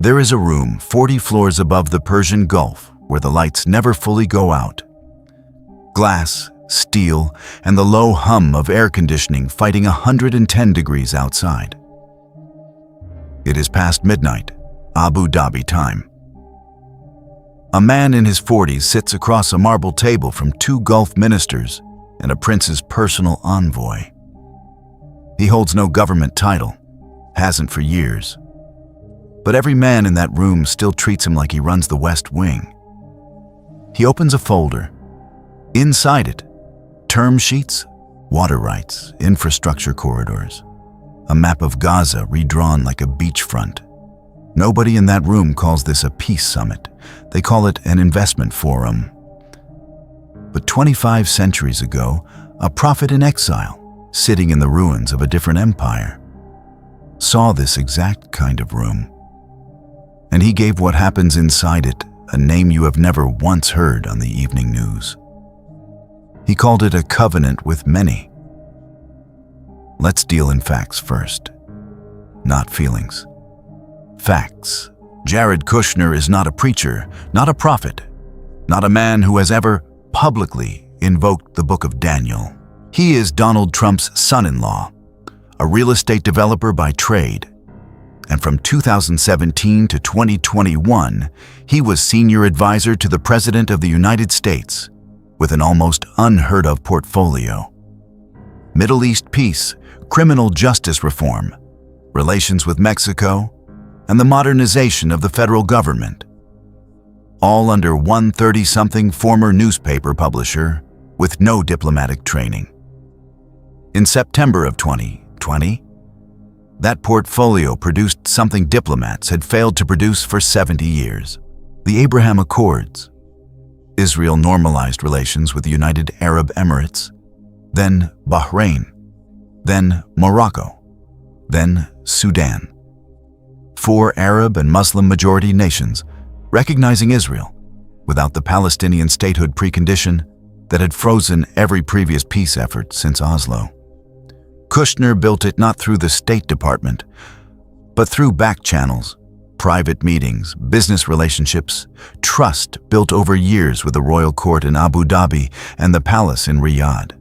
There is a room 40 floors above the Persian Gulf where the lights never fully go out. Glass, steel, and the low hum of air conditioning fighting 110 degrees outside. It is past midnight, Abu Dhabi time. A man in his 40s sits across a marble table from 2 Gulf ministers and a prince's personal envoy. He holds no government title, hasn't for years. But every man in that room still treats him like he runs the West Wing. He opens a folder. Inside it, term sheets, water rights, infrastructure corridors, a map of Gaza redrawn like a beachfront. Nobody in that room calls this a peace summit. They call it an investment forum. But 25 centuries ago, a prophet in exile, sitting in the ruins of a different empire, saw this exact kind of room. And he gave what happens inside it a name you have never once heard on the evening news. He called it a covenant with many. Let's deal in facts first, not feelings. Facts. Jared Kushner is not a preacher, not a prophet, not a man who has ever publicly invoked the book of Daniel. He is Donald Trump's son-in-law, a real estate developer by trade. And from 2017 to 2021, he was senior advisor to the President of the United States with an almost unheard-of portfolio. Middle East peace, criminal justice reform, relations with Mexico, and the modernization of the federal government. All under one 30-something former newspaper publisher with no diplomatic training. In September of 2020, that portfolio produced something diplomats had failed to produce for 70 years. The Abraham Accords. Israel normalized relations with the United Arab Emirates, then Bahrain, then Morocco, then Sudan. 4 Arab and Muslim majority nations recognizing Israel without the Palestinian statehood precondition that had frozen every previous peace effort since Oslo. Kushner built it not through the State Department, but through back channels, private meetings, business relationships, trust built over years with the royal court in Abu Dhabi and the palace in Riyadh.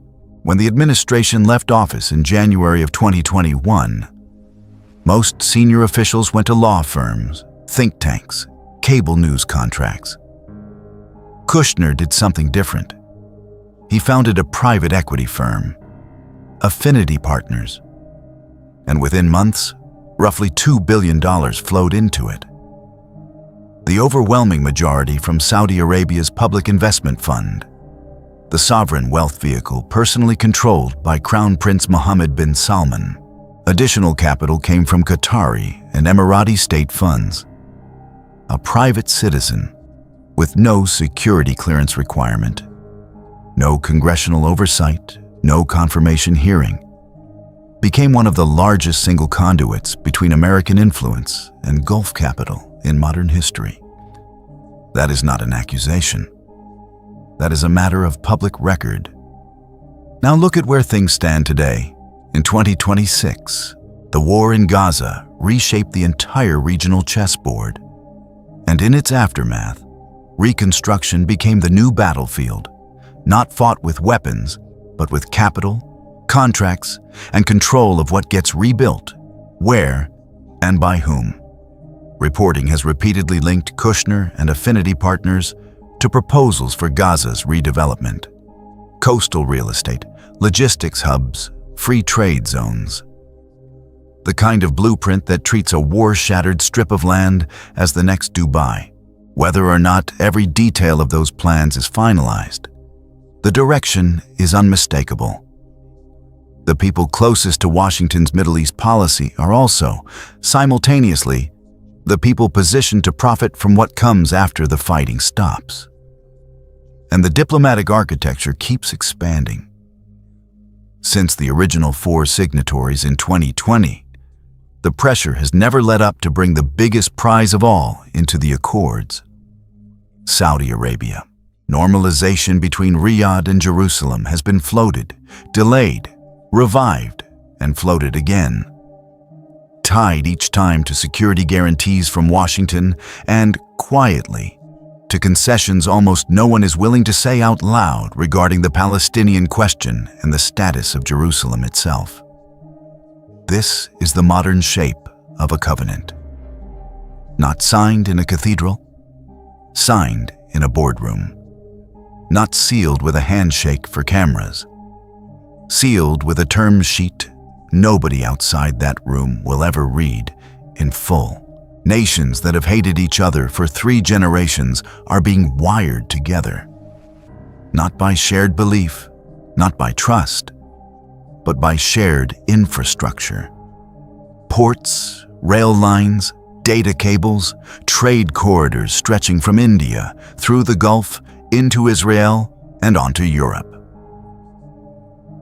When the administration left office in January of 2021, most senior officials went to law firms, think tanks, cable news contracts. Kushner did something different. He founded a private equity firm, Affinity Partners, and within months, roughly $2 billion flowed into it. The overwhelming majority from Saudi Arabia's Public Investment Fund, the sovereign wealth vehicle personally controlled by Crown Prince Mohammed bin Salman. Additional capital came from Qatari and Emirati state funds. A private citizen with no security clearance requirement, no congressional oversight, no confirmation hearing, became one of the largest single conduits between American influence and Gulf capital in modern history. That is not an accusation. That is a matter of public record. Now look at where things stand today. In 2026, the war in Gaza reshaped the entire regional chessboard. And in its aftermath, reconstruction became the new battlefield, not fought with weapons, but with capital, contracts, and control of what gets rebuilt, where, and by whom. Reporting has repeatedly linked Kushner and Affinity Partners to proposals for Gaza's redevelopment. Coastal real estate, logistics hubs, free trade zones. The kind of blueprint that treats a war-shattered strip of land as the next Dubai, whether or not every detail of those plans is finalized. The direction is unmistakable. The people closest to Washington's Middle East policy are also, simultaneously, the people positioned to profit from what comes after the fighting stops. And the diplomatic architecture keeps expanding. Since the original 4 signatories in 2020, the pressure has never let up to bring the biggest prize of all into the Accords. Saudi Arabia. Normalization between Riyadh and Jerusalem has been floated, delayed, revived, and floated again. tied each time to security guarantees from Washington and, quietly, to concessions almost no one is willing to say out loud regarding the Palestinian question and the status of Jerusalem itself. This is the modern shape of a covenant. Not signed in a cathedral, signed in a boardroom. Not sealed with a handshake for cameras. Sealed with a term sheet nobody outside that room will ever read in full. Nations that have hated each other for 3 generations are being wired together. Not by shared belief, not by trust, but by shared infrastructure. Ports, rail lines, data cables, trade corridors stretching from India through the Gulf into Israel and onto Europe.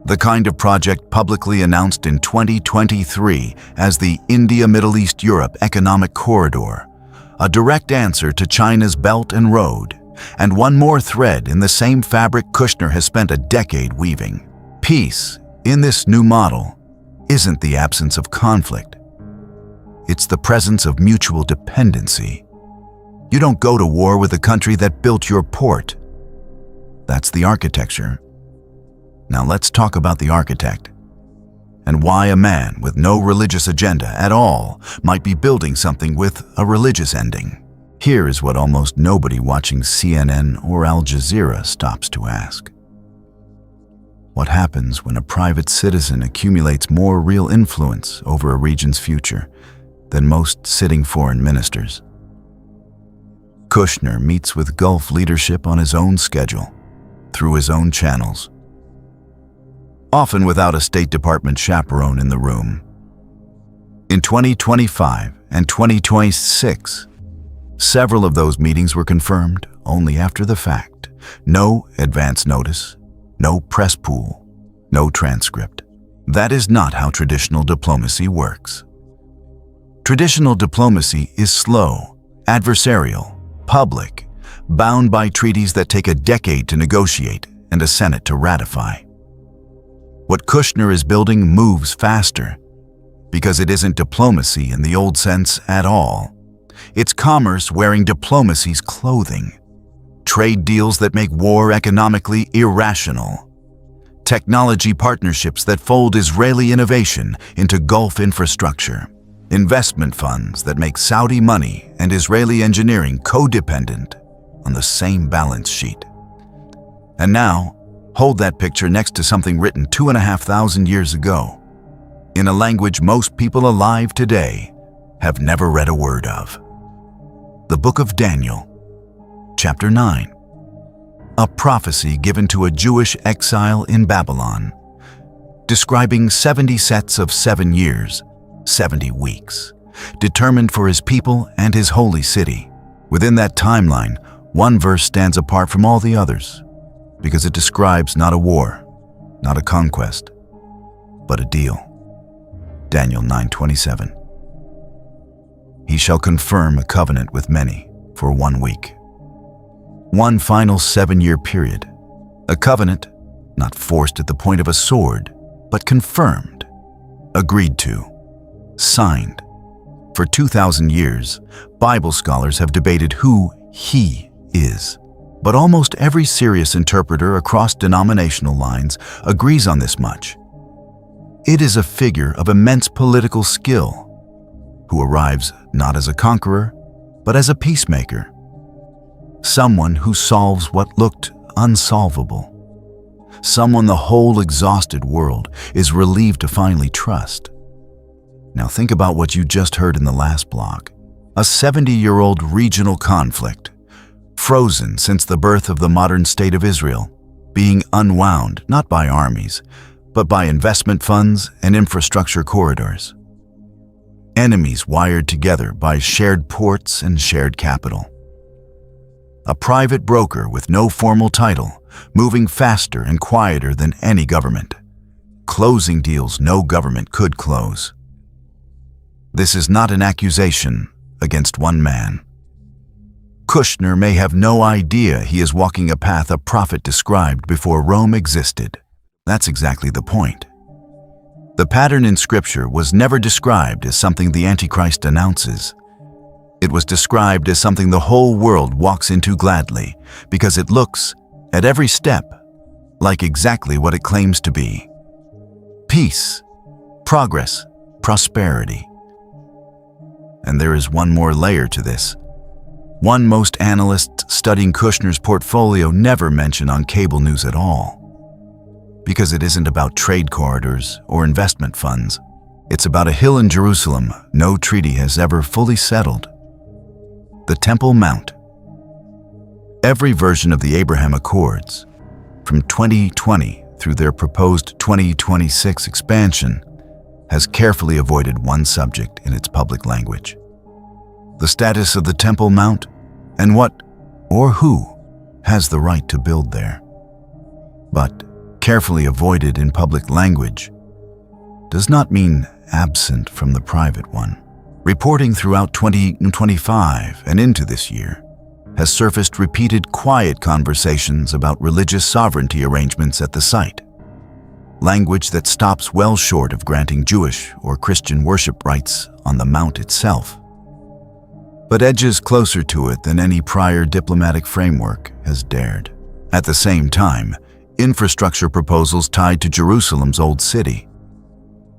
The kind of project publicly announced in 2023 as the India-Middle East-Europe Economic Corridor, a direct answer to China's Belt and Road, and one more thread in the same fabric Kushner has spent a decade weaving. Peace, in this new model, isn't the absence of conflict. It's the presence of mutual dependency. You don't go to war with the country that built your port. That's the architecture. Now let's talk about the architect and why a man with no religious agenda at all might be building something with a religious ending. Here is what almost nobody watching CNN or Al Jazeera stops to ask. What happens when a private citizen accumulates more real influence over a region's future than most sitting foreign ministers? Kushner meets with Gulf leadership on his own schedule, through his own channels, often without a State Department chaperone in the room. In 2025 and 2026, several of those meetings were confirmed only after the fact. No advance notice, no press pool, no transcript. That is not how traditional diplomacy works. Traditional diplomacy is slow, adversarial, public, bound by treaties that take a decade to negotiate and a Senate to ratify. What Kushner is building moves faster because it isn't diplomacy in the old sense at all. It's commerce wearing diplomacy's clothing. Trade deals that make war economically irrational. Technology partnerships that fold Israeli innovation into Gulf infrastructure. Investment funds that make Saudi money and Israeli engineering codependent on the same balance sheet. And now, hold that picture next to something written 2,500 years ago, in a language most people alive today have never read a word of. The Book of Daniel, Chapter 9. A prophecy given to a Jewish exile in Babylon, describing 70 sets of 7 years, 70 weeks, determined for his people and his holy city. Within that timeline, one verse stands apart from all the others, because it describes not a war, not a conquest, but a deal. Daniel 9:27. He shall confirm a covenant with many for 1 week. One final 7-year period. A covenant, not forced at the point of a sword, but confirmed, agreed to, signed. For 2,000 years, Bible scholars have debated who he is. But almost every serious interpreter across denominational lines agrees on this much. It is a figure of immense political skill, who arrives not as a conqueror, but as a peacemaker. Someone who solves what looked unsolvable. Someone the whole exhausted world is relieved to finally trust. Now think about what you just heard in the last block. A 70-year-old regional conflict, frozen since the birth of the modern state of Israel, being unwound not by armies, but by investment funds and infrastructure corridors. Enemies wired together by shared ports and shared capital. A private broker with no formal title, moving faster and quieter than any government, closing deals no government could close. This is not an accusation against one man. Kushner may have no idea he is walking a path a prophet described before Rome existed. That's exactly the point. The pattern in Scripture was never described as something the Antichrist announces. It was described as something the whole world walks into gladly, because it looks, at every step, like exactly what it claims to be: peace, progress, prosperity. And there is one more layer to this. One most analysts studying Kushner'S portfolio never mention on cable news at all. Because it isn't about trade corridors or investment funds. It's about a hill in Jerusalem no treaty has ever fully settled: the Temple Mount. Every version of the Abraham Accords, from 2020 through their proposed 2026 expansion, has carefully avoided one subject in its public language: the status of the Temple Mount and what or who has the right to build there. But carefully avoided in public language does not mean absent from the private one. Reporting throughout 2025 and into this year has surfaced repeated quiet conversations about religious sovereignty arrangements at the site. Language that stops well short of granting Jewish or Christian worship rights on the Mount itself, but edges closer to it than any prior diplomatic framework has dared. At the same time, infrastructure proposals tied to Jerusalem's Old City,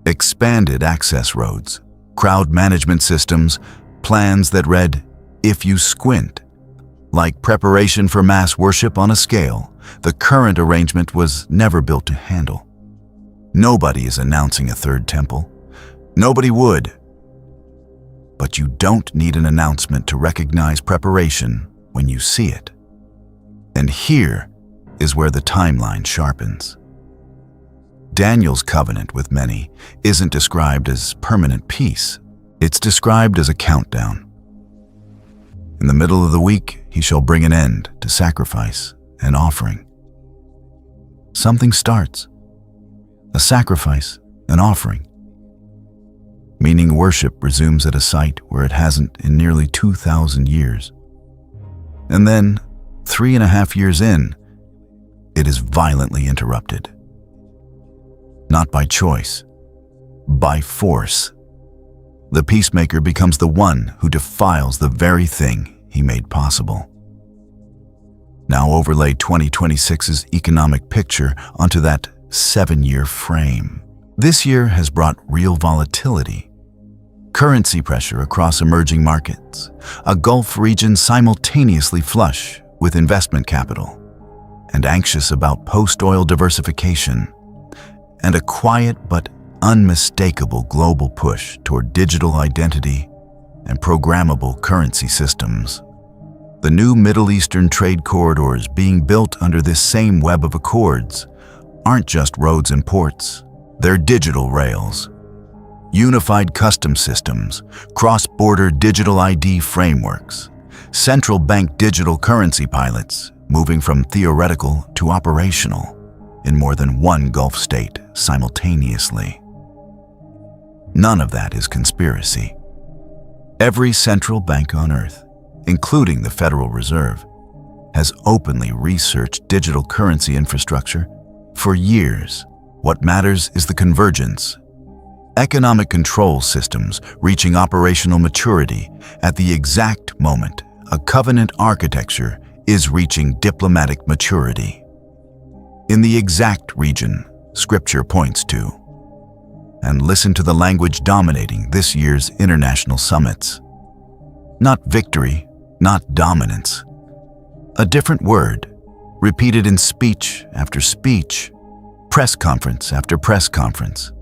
expanded access roads, crowd management systems, plans that read, "if you squint," like preparation for mass worship on a scale the current arrangement was never built to handle. Nobody is announcing a third temple. Nobody would. But you don't need an announcement to recognize preparation when you see it. And here is where the timeline sharpens. Daniel's covenant with many isn't described as permanent peace. It's described as a countdown. In the middle of the week, he shall bring an end to sacrifice and offering. Something starts. A sacrifice, an offering. Meaning worship resumes at a site where it hasn't in nearly 2,000 years. And then, 3.5 years in, it is violently interrupted. Not by choice, by force. The peacemaker becomes the one who defiles the very thing he made possible. Now overlay 2026's economic picture onto that 7-year frame. This year has brought real volatility. Currency pressure across emerging markets, a Gulf region simultaneously flush with investment capital, and anxious about post-oil diversification, and a quiet but unmistakable global push toward digital identity and programmable currency systems. The new Middle Eastern trade corridors being built under this same web of accords aren't just roads and ports, they're digital rails. Unified customs systems, cross-border digital ID frameworks, central bank digital currency pilots moving from theoretical to operational in more than one Gulf state simultaneously. None of that is conspiracy. Every central bank on Earth, including the Federal Reserve, has openly researched digital currency infrastructure for years. What matters is the convergence. Economic control systems reaching operational maturity at the exact moment a covenant architecture is reaching diplomatic maturity. In the exact region Scripture points to. And listen to the language dominating this year's international summits. Not victory, not dominance. A different word, repeated in speech after speech, press conference after press conference.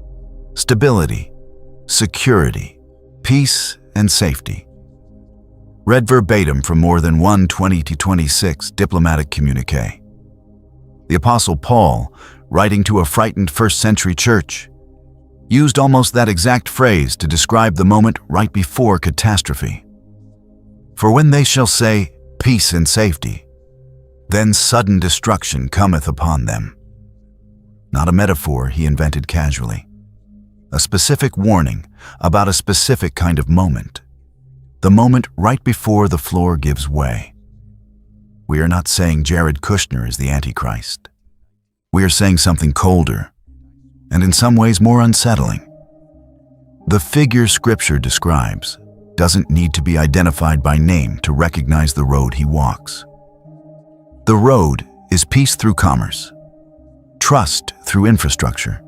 Stability, security, peace, and safety. Read verbatim from more than one 2026 diplomatic communique. The Apostle Paul, writing to a frightened first-century church, used almost that exact phrase to describe the moment right before catastrophe. For when they shall say, peace and safety, then sudden destruction cometh upon them. Not a metaphor he invented casually. A specific warning about a specific kind of moment. The moment right before the floor gives way. We are not saying Jared Kushner is the Antichrist. We are saying something colder. and in some ways more unsettling. The figure Scripture describes doesn't need to be identified by name to recognize the road he walks. The road is peace through commerce, trust through infrastructure.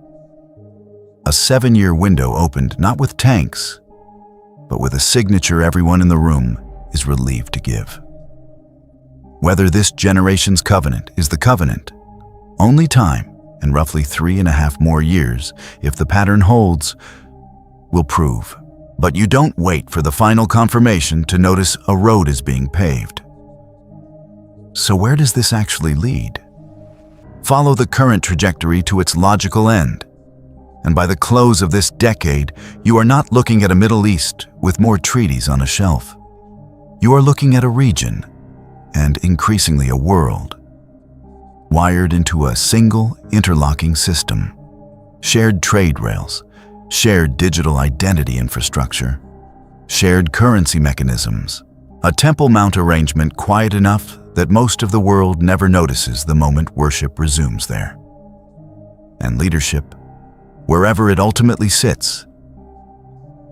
A 7-year window opened not with tanks, but with a signature everyone in the room is relieved to give. Whether this generation's covenant is the covenant, only time, and roughly 3.5 more years, if the pattern holds, will prove. But you don't wait for the final confirmation to notice a road is being paved. So where does this actually lead? Follow the current trajectory to its logical end. And by the close of this decade, you are not looking at a Middle East with more treaties on a shelf. You are looking at a region, and increasingly a world, wired into a single interlocking system. Shared trade rails, shared digital identity infrastructure, shared currency mechanisms, a Temple Mount arrangement quiet enough that most of the world never notices the moment worship resumes there. And leadership, wherever it ultimately sits,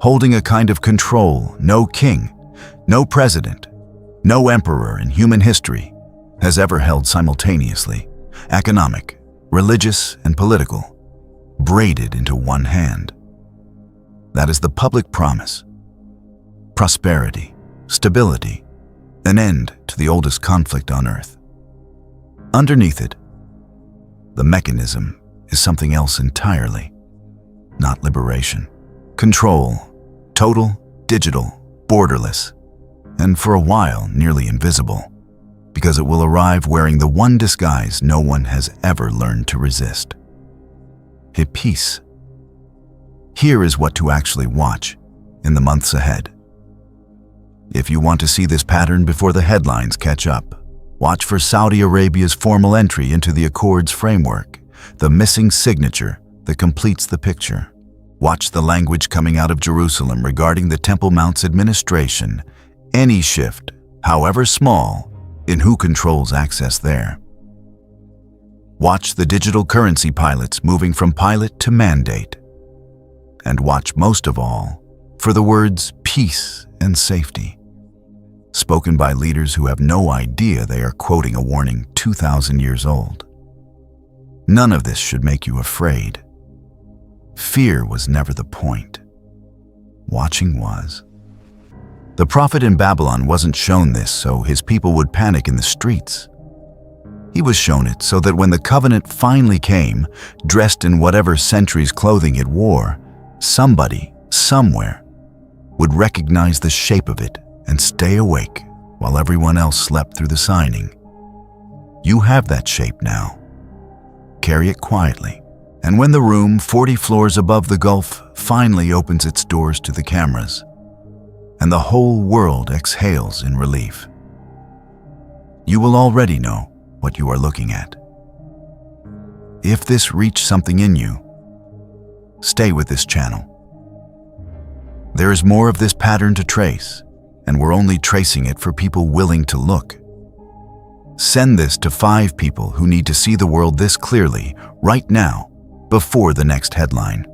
holding a kind of control no king, no president, no emperor in human history has ever held simultaneously, economic, religious, and political, braided into one hand. That is the public promise. Prosperity, stability, an end to the oldest conflict on earth. Underneath it, the mechanism is something else entirely. Not liberation. Control, total, digital, borderless, and for a while nearly invisible, because it will arrive wearing the one disguise no one has ever learned to resist. Peace. Here is what to actually watch in the months ahead. If you want to see this pattern before the headlines catch up, watch for Saudi Arabia's formal entry into the Accords framework, the missing signature that completes the picture. Watch the language coming out of Jerusalem regarding the Temple Mount's administration, any shift, however small, in who controls access there. Watch the digital currency pilots moving from pilot to mandate. And watch most of all for the words peace and safety, spoken by leaders who have no idea they are quoting a warning 2,000 years old. None of this should make you afraid. Fear was never the point. Watching was. The prophet in Babylon wasn't shown this so his people would panic in the streets. He was shown it so that when the covenant finally came, dressed in whatever century's clothing it wore, somebody, somewhere, would recognize the shape of it and stay awake while everyone else slept through the signing. You have that shape now. Carry it quietly, and when the room 40 floors above the Gulf finally opens its doors to the cameras, and the whole world exhales in relief, you will already know what you are looking at. If this reached something in you, stay with this channel. There is more of this pattern to trace, and we're only tracing it for people willing to look. Send this to 5 people who need to see the world this clearly, right now, before the next headline.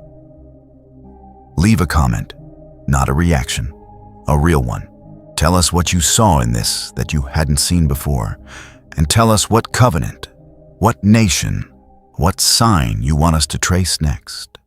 Leave a comment, not a reaction, a real one. Tell us what you saw in this that you hadn't seen before, and tell us what covenant, what nation, what sign you want us to trace next.